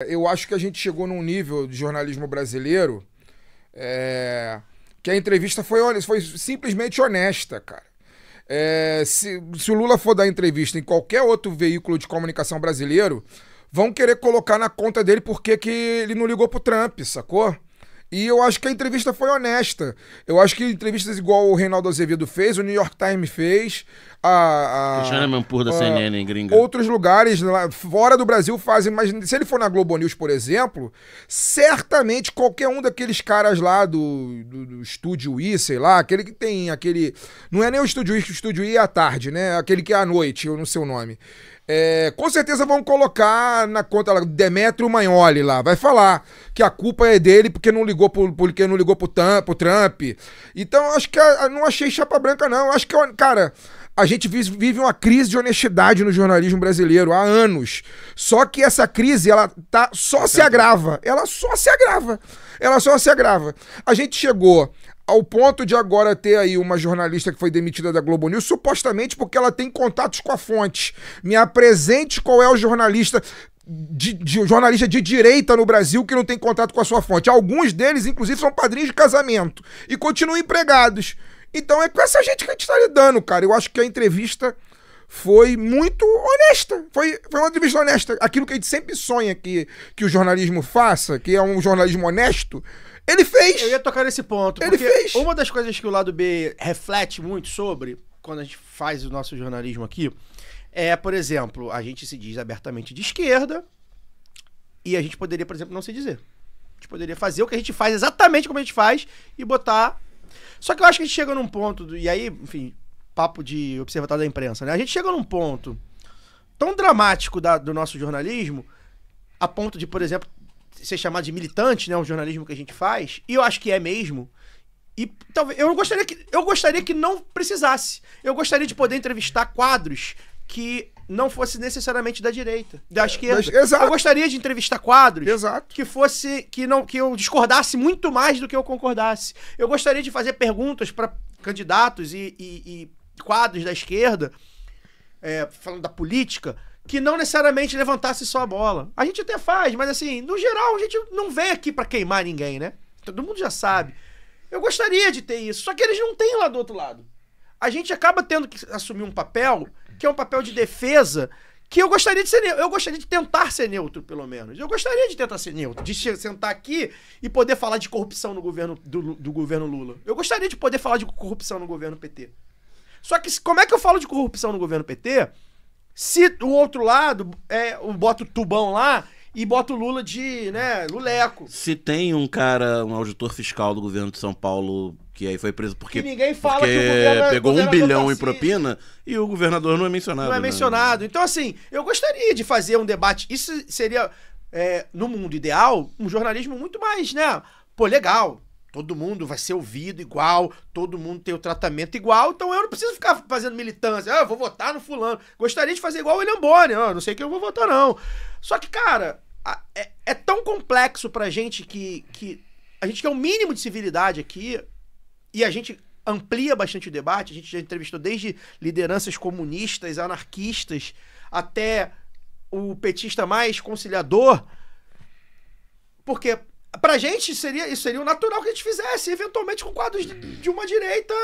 Eu acho que a gente chegou num nível de jornalismo brasileiro que a entrevista foi simplesmente honesta, cara. Se o Lula for dar entrevista em qualquer outro veículo de comunicação brasileiro, vão querer colocar na conta dele porque que ele não ligou pro Trump, sacou? E eu acho que a entrevista foi honesta. Eu acho que entrevistas igual o Reinaldo Azevedo fez, o New York Times fez, Cristiano Mampur da CNN, gringa. outros lugares lá fora do Brasil fazem, mas se ele for na Globo News, por exemplo, certamente qualquer um daqueles caras lá do Estúdio I, sei lá, aquele que tem aquele... Não é nem o Estúdio I, que o Estúdio I é à tarde, né? Aquele que é à noite, eu não sei o nome. Com certeza vão colocar na conta lá, Demetrio Magnoli lá, vai falar que a culpa é dele porque não ligou pro Trump. Então, acho que não achei chapa branca, não. Acho que, cara, a gente vive uma crise de honestidade no jornalismo brasileiro há anos. Só que essa crise, ela só se agrava. Ela só se agrava. Ela só se agrava. A gente chegou ao ponto de agora ter aí uma jornalista que foi demitida da Globo News, supostamente porque ela tem contatos com a fonte. Me apresente qual é o jornalista jornalista de direita no Brasil que não tem contato com a sua fonte. Alguns deles, inclusive, são padrinhos de casamento e continuam empregados. Então é com essa gente que a gente está lidando, cara. Eu acho que a entrevista foi muito honesta. Foi uma entrevista honesta. Aquilo que a gente sempre sonha que o jornalismo faça, que é um jornalismo honesto, ele fez. Eu ia tocar nesse ponto. Ele fez. Uma das coisas que o lado B reflete muito sobre, quando a gente faz o nosso jornalismo aqui, por exemplo, a gente se diz abertamente de esquerda e a gente poderia, por exemplo, não se dizer. A gente poderia fazer o que a gente faz exatamente como a gente faz e botar... Só que eu acho que a gente chega num ponto, e aí, enfim, papo de observatório da imprensa, né? A gente chega num ponto tão dramático do nosso jornalismo, a ponto de, por exemplo, ser chamado de militante, né, o jornalismo que a gente faz, e eu acho que é mesmo, e talvez eu gostaria que não precisasse. Eu gostaria de poder entrevistar quadros que não fosse necessariamente da direita, da esquerda. Exato. Eu gostaria de entrevistar quadros Exato. que eu discordasse muito mais do que eu concordasse. Eu gostaria de fazer perguntas para candidatos e quadros da esquerda, falando da política, que não necessariamente levantasse só a bola. A gente até faz, mas assim, no geral, a gente não vem aqui pra queimar ninguém, né? Todo mundo já sabe. Eu gostaria de ter isso, só que eles não têm lá do outro lado. A gente acaba tendo que assumir um papel, que é um papel de defesa, que eu gostaria de ser neutro. Eu gostaria de tentar ser neutro, pelo menos. Eu gostaria de tentar ser neutro, de sentar aqui e poder falar de corrupção no governo do governo Lula. Eu gostaria de poder falar de corrupção no governo PT. Só que como é que eu falo de corrupção no governo PT... Se o outro lado, bota o Tubão lá e bota o Lula de, né, Luleco. Se tem um cara, um auditor fiscal do governo de São Paulo, que aí foi preso porque, ninguém fala porque que o governo pegou 1 bilhão em Tarcísio. propina, e o governador não é mencionado. Não é né? mencionado. Então, assim, eu gostaria de fazer um debate. Isso seria, no mundo ideal, um jornalismo muito mais, né, legal. Todo mundo vai ser ouvido igual, todo mundo tem o tratamento igual, então eu não preciso ficar fazendo militância, eu vou votar no fulano. Gostaria de fazer igual o William Bonner, não sei quem eu vou votar não. Só que, cara, é tão complexo pra gente que a gente quer um mínimo de civilidade aqui e a gente amplia bastante o debate. A gente já entrevistou desde lideranças comunistas, anarquistas, até o petista mais conciliador, porque... Pra gente, isso seria o natural que a gente fizesse, eventualmente com quadros de uma direita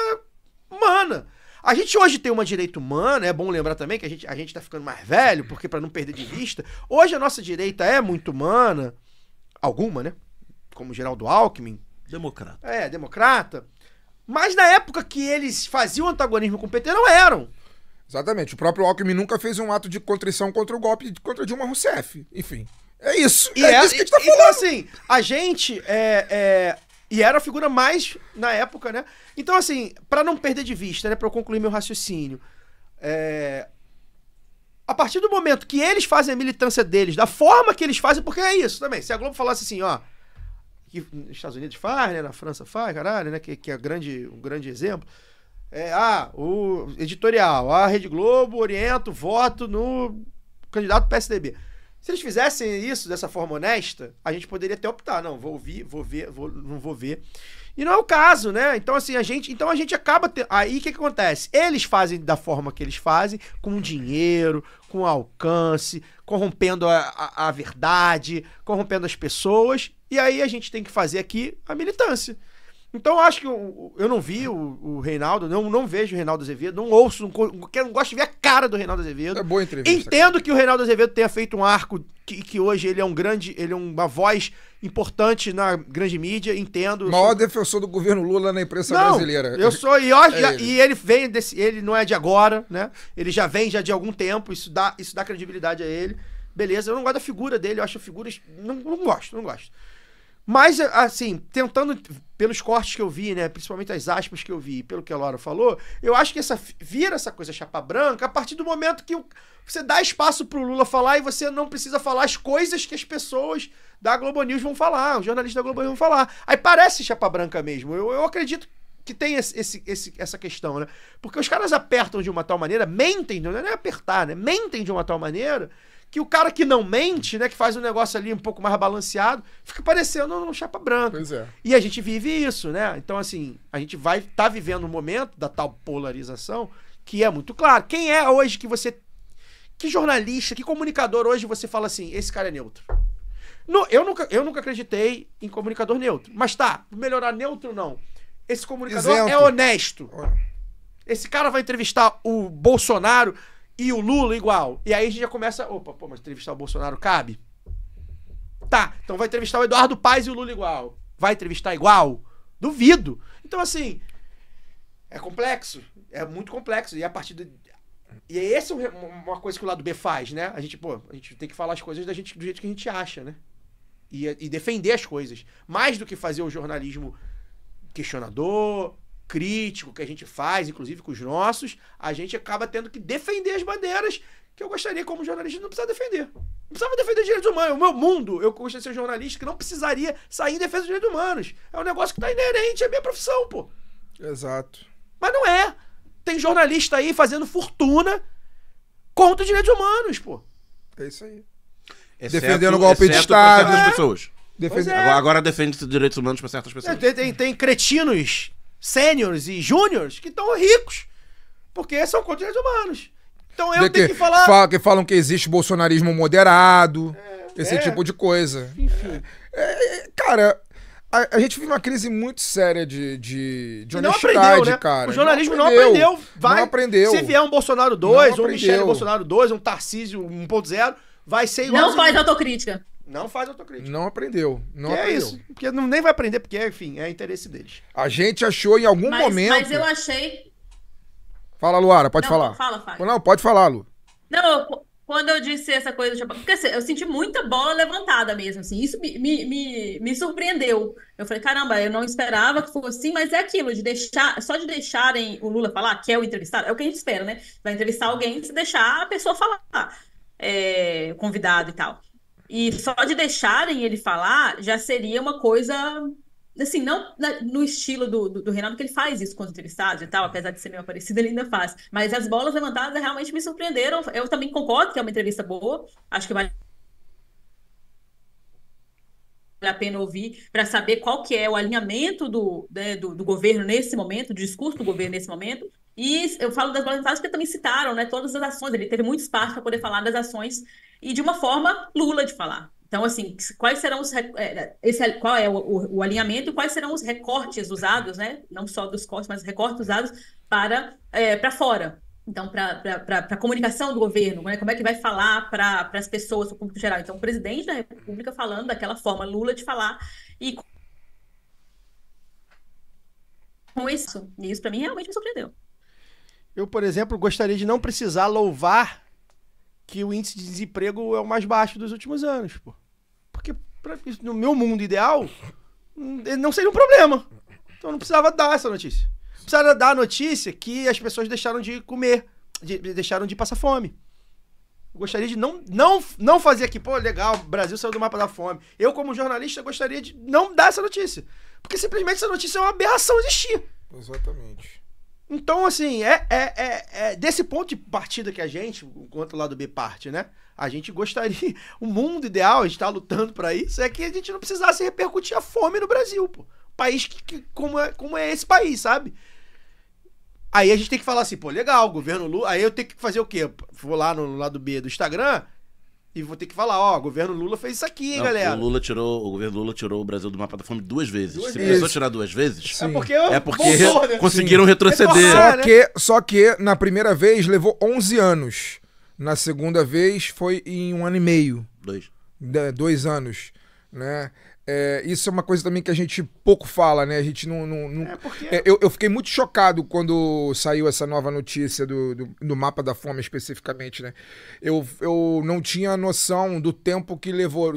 humana. A gente hoje tem uma direita humana, é bom lembrar também que a gente tá ficando mais velho, porque pra não perder de vista, hoje a nossa direita é muito humana, alguma, né? Como Geraldo Alckmin. Democrata. Democrata. Mas na época que eles faziam antagonismo com o PT, não eram. Exatamente. O próprio Alckmin nunca fez um ato de contrição contra o golpe contra Dilma Rousseff. Enfim. É isso. É isso que a gente tá falando. Então, assim, a gente e era a figura mais na época, né? Então, assim, pra não perder de vista, né? Pra eu concluir meu raciocínio. A partir do momento que eles fazem a militância deles, da forma que eles fazem, porque é isso também. Se a Globo falasse assim, ó, que nos Estados Unidos faz, né? Na França faz, caralho, né? Que é um grande exemplo. O editorial, a Rede Globo orienta o voto no candidato PSDB. Se eles fizessem isso dessa forma honesta, a gente poderia até optar. Não, vou ouvir, não vou ver. E não é o caso, né? Então, assim, a gente acaba... Aí, o que acontece? Eles fazem da forma que eles fazem, com dinheiro, com alcance, corrompendo a verdade, corrompendo as pessoas. E aí, a gente tem que fazer aqui a militância. Então, eu acho que eu não vi o Reinaldo, não vejo o Reinaldo Azevedo, não ouço, não gosto de ver a cara do Reinaldo Azevedo. É boa entrevista. Entendo que o Reinaldo Azevedo tenha feito um arco que hoje ele é uma voz importante na grande mídia, entendo. O maior defensor do governo Lula na imprensa brasileira. Eu sou, e ele vem ele não é de agora, né? Ele já vem de algum tempo, isso dá credibilidade a ele. Beleza, eu não gosto da figura dele, eu acho figuras, não gosto. Mas, assim, tentando, pelos cortes que eu vi, né, principalmente as aspas que eu vi, pelo que a Laura falou, eu acho que vira essa coisa chapa branca a partir do momento que você dá espaço pro Lula falar e você não precisa falar as coisas que as pessoas da Globo News vão falar, os jornalistas da Globo News vão falar. Aí parece chapa branca mesmo. Eu acredito que tem essa questão, né? Porque os caras apertam de uma tal maneira, mentem, não é apertar, né? Mentem de uma tal maneira que o cara que não mente, né, que faz um negócio ali um pouco mais balanceado, fica parecendo um chapa branca. Pois é. E a gente vive isso, né? Então, assim, a gente vai estar vivendo um momento da tal polarização que é muito claro. Quem é hoje que jornalista, que comunicador hoje você fala assim, esse cara é neutro? Eu nunca acreditei em comunicador neutro. Mas tá, melhorar neutro não. Esse comunicador é honesto. Esse cara vai entrevistar o Bolsonaro e o Lula igual. E aí a gente já começa... mas entrevistar o Bolsonaro cabe? Tá, então vai entrevistar o Eduardo Paes e o Lula igual. Vai entrevistar igual? Duvido. Então, assim, é complexo. É muito complexo. E a partir do... E essa é uma coisa que o lado B faz, né? A gente tem que falar as coisas do jeito que a gente acha, né? E defender as coisas. Mais do que fazer o jornalismo questionador, crítico, que a gente faz, inclusive com os nossos, a gente acaba tendo que defender as bandeiras que eu gostaria, como jornalista, não precisava defender. Não precisava defender direitos humanos. O meu mundo, eu gostaria de ser jornalista que não precisaria sair em defesa dos direitos humanos. É um negócio que tá inerente à minha profissão, pô. Exato. Mas não é. Tem jornalista aí fazendo fortuna contra os direitos humanos, pô. É isso aí. Defendendo o golpe de Estado. Certas pessoas. É. Agora defende os direitos humanos para certas pessoas. Tem cretinos, sêniores e júniores que estão ricos, porque são contra os direitos humanos. Então eu tenho que falar... Que falam que existe bolsonarismo moderado, esse tipo de coisa. Enfim. Cara... A gente vive uma crise muito séria de não honestidade, aprendeu, né? cara. O jornalismo não aprendeu. Não aprendeu. Se vier um Bolsonaro 2, Não um Michele aprendeu. Bolsonaro 2, um Tarcísio 1.0, vai ser igual. Não faz autocrítica. Não faz autocrítica. Não aprendeu. Não Que aprendeu. é isso. Porque nem vai aprender, porque, enfim, é interesse deles. A gente achou em algum momento... Mas eu achei... Fala, Luara, pode Não, falar. fala, Fábio. Não, pode falar, Lu. Não, quando eu disse essa coisa... Porque assim, eu senti muita bola levantada mesmo, assim. Isso me surpreendeu. Eu falei, caramba, eu não esperava que fosse assim, mas é aquilo, só de deixarem o Lula falar, que é o entrevistado, é o que a gente espera, né? Vai entrevistar alguém, se deixar a pessoa falar, o convidado e tal. E só de deixarem ele falar, já seria uma coisa... Assim, não no estilo do Reinaldo, que ele faz isso com os entrevistados e tal, apesar de ser meio aparecido, ele ainda faz. Mas as bolas levantadas realmente me surpreenderam. Eu também concordo que é uma entrevista boa. Acho que vale a pena ouvir para saber qual que é o alinhamento do governo nesse momento, do discurso do governo nesse momento. E eu falo das bolas levantadas porque também citaram, né, todas as ações. Ele teve muito espaço para poder falar das ações e de uma forma Lula de falar. Então, assim, quais serão qual é o alinhamento e quais serão os recortes usados, né? Não só dos cortes, mas os recortes usados para fora. Então, para a comunicação do governo, né? Como é que vai falar para as pessoas, para o público geral. Então, o presidente da República falando daquela forma, Lula de falar, e com isso para mim realmente me surpreendeu. Eu, por exemplo, gostaria de não precisar louvar que o índice de desemprego é o mais baixo dos últimos anos, pô. Porque no meu mundo ideal, não seria um problema. Então eu não precisava dar essa notícia. Precisava dar a notícia que as pessoas deixaram de comer, deixaram de passar fome. Eu gostaria de não fazer aqui, pô, legal, o Brasil saiu do mapa da fome. Eu, como jornalista, gostaria de não dar essa notícia. Porque simplesmente essa notícia é uma aberração existir. Exatamente. Então, assim, é desse ponto de partida que a gente, enquanto o lado B parte, né? A gente gostaria, o mundo ideal, a gente tá lutando pra isso, é que a gente não precisasse repercutir a fome no Brasil, pô. País como é esse país, sabe? Aí a gente tem que falar assim, pô, legal, governo Lula, aí eu tenho que fazer o quê? Vou lá no lado B do Instagram e vou ter que falar, ó, governo Lula fez isso aqui, hein, galera. O governo Lula tirou o Brasil do mapa da fome 2 vezes. Se vezes. precisou tirar 2 vezes, Sim. é porque voltou, né? conseguiram retroceder. Só que na primeira vez levou 11 anos. Na segunda vez foi em 1 ano e meio. 2 anos, né? Isso é uma coisa também que a gente pouco fala, né? A gente não... porque... eu fiquei muito chocado quando saiu essa nova notícia do mapa da fome especificamente, né? Eu não tinha noção do tempo que levou.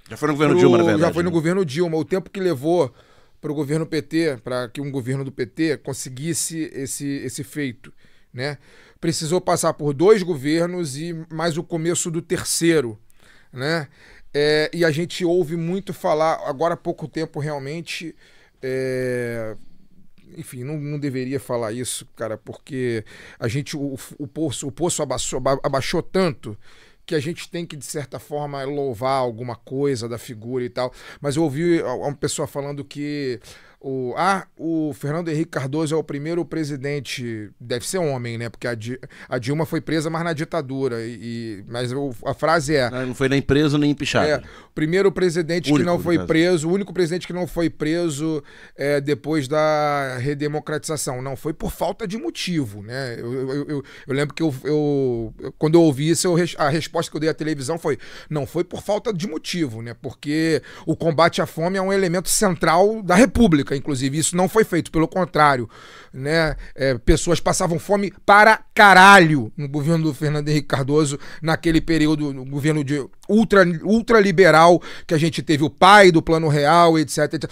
Já foi no governo Dilma, na verdade. Já foi no governo Dilma. O tempo que levou para o governo PT, para que um governo do PT conseguisse esse feito, né? Precisou passar por 2 governos e mais o começo do terceiro, né? E a gente ouve muito falar, agora há pouco tempo realmente, enfim, não deveria falar isso, cara, porque o poço abaixou tanto que a gente tem que, de certa forma, louvar alguma coisa da figura e tal, mas eu ouvi uma pessoa falando que o Fernando Henrique Cardoso é o primeiro presidente, deve ser homem, né? Porque a Dilma foi presa, mas na ditadura. Mas a frase não foi nem preso nem empichado. O primeiro presidente que não foi preso, o único presidente que não foi preso depois da redemocratização. Não, foi por falta de motivo, né? Eu lembro que quando eu ouvi isso, a resposta que eu dei à televisão foi: não foi por falta de motivo, né? Porque o combate à fome é um elemento central da República. Inclusive, isso não foi feito, pelo contrário, né? Pessoas passavam fome para caralho no governo do Fernando Henrique Cardoso, naquele período, no governo de ultraliberal, que a gente teve o pai do Plano Real, etc.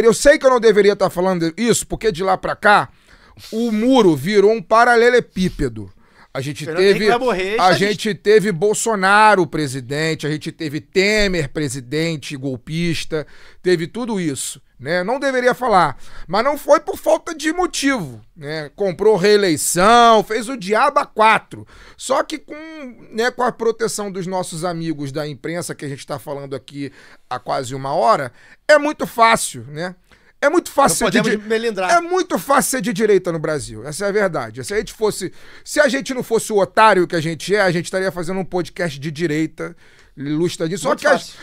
Eu sei que eu não deveria estar falando isso, porque de lá para cá, o muro virou um paralelepípedo. A gente teve Bolsonaro presidente, a gente teve Temer presidente, golpista, teve tudo isso, né? Não deveria falar, mas não foi por falta de motivo, né? Comprou reeleição, fez o diabo a 4. Só que com a proteção dos nossos amigos da imprensa, que a gente está falando aqui há quase 1 hora, é muito fácil, né? É muito fácil ser de direita no Brasil. Essa é a verdade. Se a gente não fosse o otário que a gente estaria fazendo um podcast de direita, ilustradinho.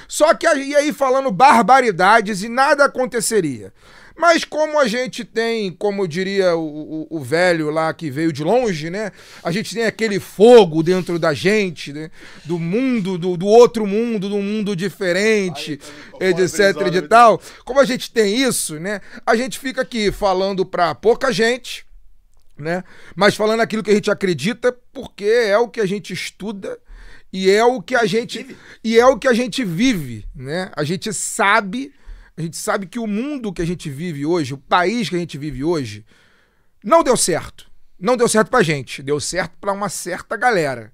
Só que ia aí falando barbaridades e nada aconteceria. Mas como a gente tem, como diria o velho lá que veio de longe, né? A gente tem aquele fogo dentro da gente, né? Do mundo, do outro mundo, do mundo diferente, etc e tal. Como a gente tem isso, né? A gente fica aqui falando pra pouca gente, né? Mas falando aquilo que a gente acredita, porque é o que a gente estuda e é o que a gente vive, né? A gente sabe que o mundo que a gente vive hoje, o país que a gente vive hoje, não deu certo. Não deu certo pra gente, deu certo pra uma certa galera.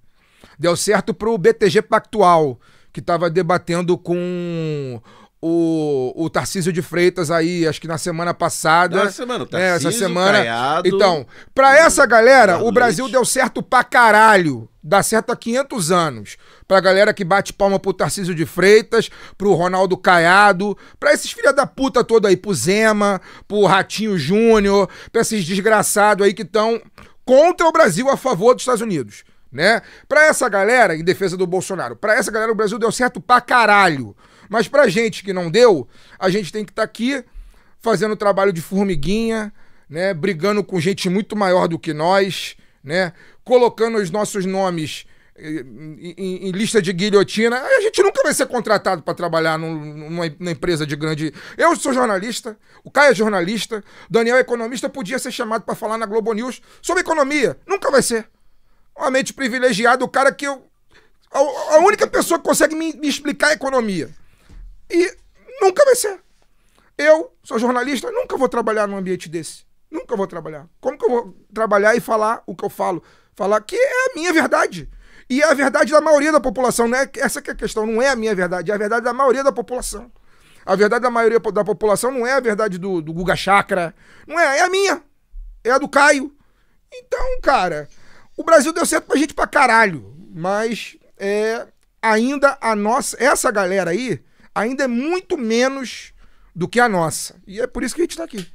Deu certo pro BTG Pactual, que tava debatendo com o Tarcísio de Freitas aí, acho que na semana passada. Essa semana. Caiado, então, pra essa galera, o Brasil deu certo pra caralho. Dá certo há 500 anos. Pra galera que bate palma pro Tarcísio de Freitas, pro Ronaldo Caiado, pra esses filha da puta todo aí, pro Zema, pro Ratinho Júnior, pra esses desgraçados aí que estão contra o Brasil a favor dos Estados Unidos, né? Pra essa galera, em defesa do Bolsonaro, pra essa galera o Brasil deu certo pra caralho. Mas pra gente que não deu, a gente tem que estar aqui fazendo trabalho de formiguinha, né? Brigando com gente muito maior do que nós, né? Colocando os nossos nomes em lista de guilhotina. A gente nunca vai ser contratado para trabalhar numa empresa de grande... Eu sou jornalista, o Caio é jornalista, o Daniel é economista, podia ser chamado para falar na Globo News sobre economia. Nunca vai ser. Uma mente privilegiada, o cara que a única pessoa que consegue me explicar a economia. E nunca vai ser. Eu sou jornalista, nunca vou trabalhar num ambiente desse. Nunca vou trabalhar. Como que eu vou trabalhar e falar o que eu falo? Falar que é a minha verdade. E é a verdade da maioria da população. Não é, essa que é a questão. Não é a minha verdade. É a verdade da maioria da população. A verdade da maioria da população não é a verdade do Guga Chakra. Não é. É a minha. É a do Caio. Então, cara, o Brasil deu certo pra gente pra caralho. mas ainda a nossa, essa galera aí, ainda é muito menos do que a nossa. E é por isso que a gente tá aqui.